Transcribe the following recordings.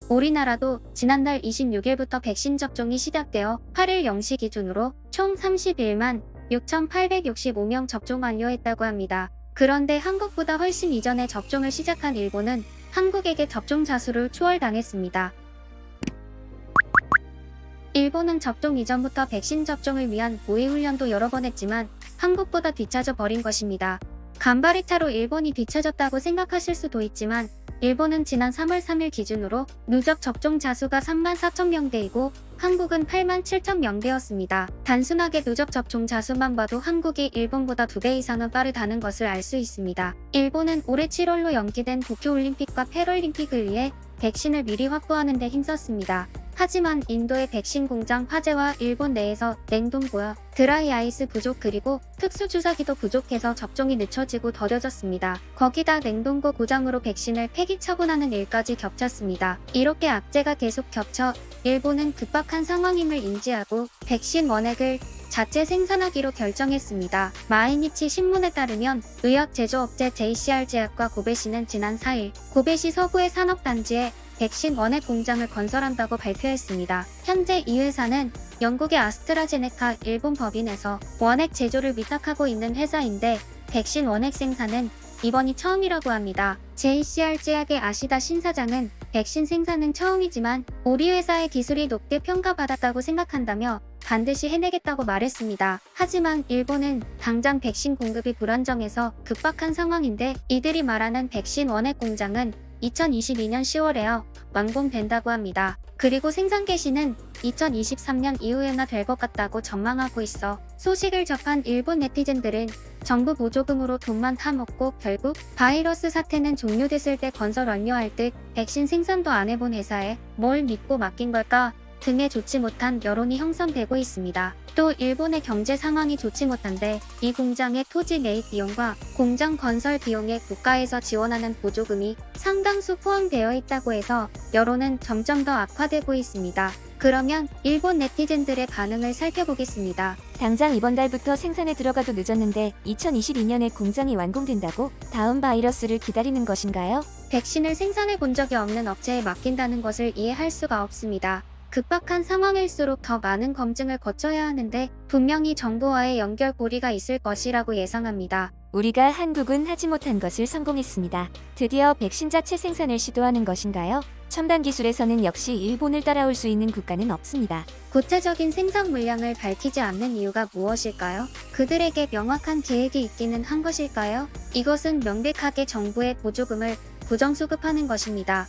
우리나라도 지난달 26일부터 백신 접종이 시작되어 8일 0시 기준으로 총 31만 6,865명 접종 완료했다고 합니다. 그런데 한국보다 훨씬 이전에 접종을 시작한 일본은 한국에게 접종자 수를 추월당했습니다. 일본은 접종 이전부터 백신 접종을 위한 모의훈련도 여러 번 했지만 한국보다 뒤처져 버린 것입니다. 간발의 차로 일본이 뒤처졌다고 생각하실 수도 있지만 일본은 지난 3월 3일 기준으로 누적 접종자 수가 3만 4천 명대이고 한국은 8만 7천 명대였습니다. 단순하게 누적 접종자 수만 봐도 한국이 일본보다 2배 이상은 빠르다는 것을 알 수 있습니다. 일본은 올해 7월로 연기된 도쿄올림픽과 패럴림픽을 위해 백신을 미리 확보하는 데 힘썼습니다. 하지만 인도의 백신 공장 화재와 일본 내에서 냉동고와 드라이 아이스 부족 그리고 특수주사기도 부족해서 접종이 늦춰지고 더뎌졌습니다. 거기다 냉동고 고장으로 백신을 폐기 처분하는 일까지 겹쳤습니다. 이렇게 악재가 계속 겹쳐 일본은 급박한 상황임을 인지하고 백신 원액을 자체 생산하기로 결정했습니다. 마이니치 신문에 따르면 의약 제조업체 JCR 제약과 고베시는 지난 4일 고베시 서구의 산업단지에 백신 원액 공장을 건설한다고 발표했습니다. 현재 이 회사는 영국의 아스트라제네카 일본 법인에서 원액 제조를 위탁하고 있는 회사인데 백신 원액 생산은 이번이 처음이라고 합니다. JCR 제약의 아시다 신사장은 백신 생산은 처음이지만 우리 회사의 기술이 높게 평가받았다고 생각한다며 반드시 해내겠다고 말했습니다. 하지만 일본은 당장 백신 공급이 불안정해서 급박한 상황인데 이들이 말하는 백신 원액 공장은 2022년 10월에요. 완공된다고 합니다. 그리고 생산 개시는 2023년 이후에나 될 것 같다고 전망하고 있어 소식을 접한 일본 네티즌들은 정부 보조금으로 돈만 타먹고 결국 바이러스 사태는 종료됐을 때 건설 완료할 듯 백신 생산도 안 해본 회사에 뭘 믿고 맡긴 걸까 등의 좋지 못한 여론이 형성되고 있습니다. 또 일본의 경제 상황이 좋지 못한데 이 공장의 토지 매입 비용과 공장 건설 비용에 국가에서 지원하는 보조금이 상당수 포함되어 있다고 해서 여론은 점점 더 악화되고 있습니다. 그러면 일본 네티즌들의 반응을 살펴보겠습니다. 당장 이번 달부터 생산에 들어가도 늦었는데 2022년에 공장이 완공된다고? 다음 바이러스를 기다리는 것인가요? 백신을 생산해 본 적이 없는 업체에 맡긴다는 것을 이해할 수가 없습니다. 급박한 상황일수록 더 많은 검증을 거쳐야 하는데 분명히 정부와의 연결고리가 있을 것이라고 예상합니다. 우리가 한국은 하지 못한 것을 성공했습니다. 드디어 백신 자체 생산을 시도하는 것인가요? 첨단 기술에서는 역시 일본을 따라올 수 있는 국가는 없습니다. 구체적인 생산 물량을 밝히지 않는 이유가 무엇일까요? 그들에게 명확한 계획이 있기는 한 것일까요? 이것은 명백하게 정부의 보조금을 부정수급하는 것입니다.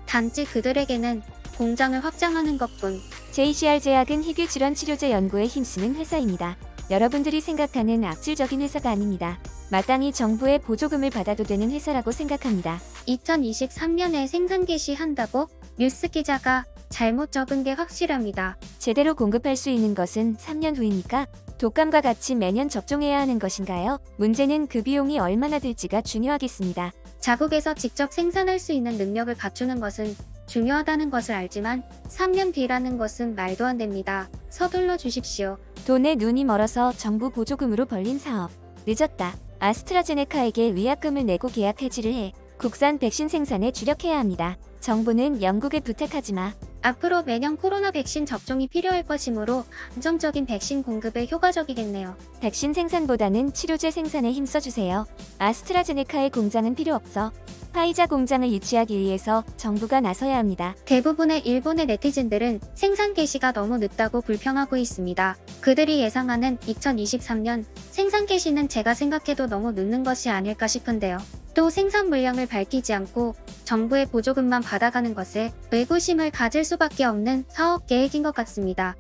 단지 그들에게는 공장을 확장하는 것뿐. JCR 제약은 희귀 질환 치료제 연구에 힘쓰는 회사입니다. 여러분들이 생각하는 악질적인 회사가 아닙니다. 마땅히 정부의 보조금을 받아도 되는 회사라고 생각합니다. 2023년에 생산 개시한다고 뉴스 기자가 잘못 적은 게 확실합니다. 제대로 공급할 수 있는 것은 3년 후이니까 독감과 같이 매년 접종해야 하는 것인가요? 문제는 그 비용이 얼마나 들지가 중요하겠습니다. 자국에서 직접 생산할 수 있는 능력을 갖추는 것은 중요하다는 것을 알지만 3년 뒤라는 것은 말도 안 됩니다. 서둘러 주십시오. 돈에 눈이 멀어서 정부 보조금으로 벌린 사업. 늦었다. 아스트라제네카에게 위약금을 내고 계약 해지를 해 국산 백신 생산에 주력해야 합니다. 정부는 영국에 부탁하지 마. 앞으로 매년 코로나 백신 접종이 필요할 것이므로 안정적인 백신 공급에 효과적이겠네요. 백신 생산보다는 치료제 생산에 힘써주세요. 아스트라제네카의 공장은 필요 없어. 화이자 공장을 유치하기 위해서 정부가 나서야 합니다. 대부분의 일본의 네티즌들은 생산 개시가 너무 늦다고 불평하고 있습니다. 그들이 예상하는 2023년 생산 개시는 제가 생각해도 너무 늦는 것이 아닐까 싶은데요. 또 생산 물량을 밝히지 않고 정부의 보조금만 받아가는 것에 의구심을 가질 수밖에 없는 사업 계획인 것 같습니다.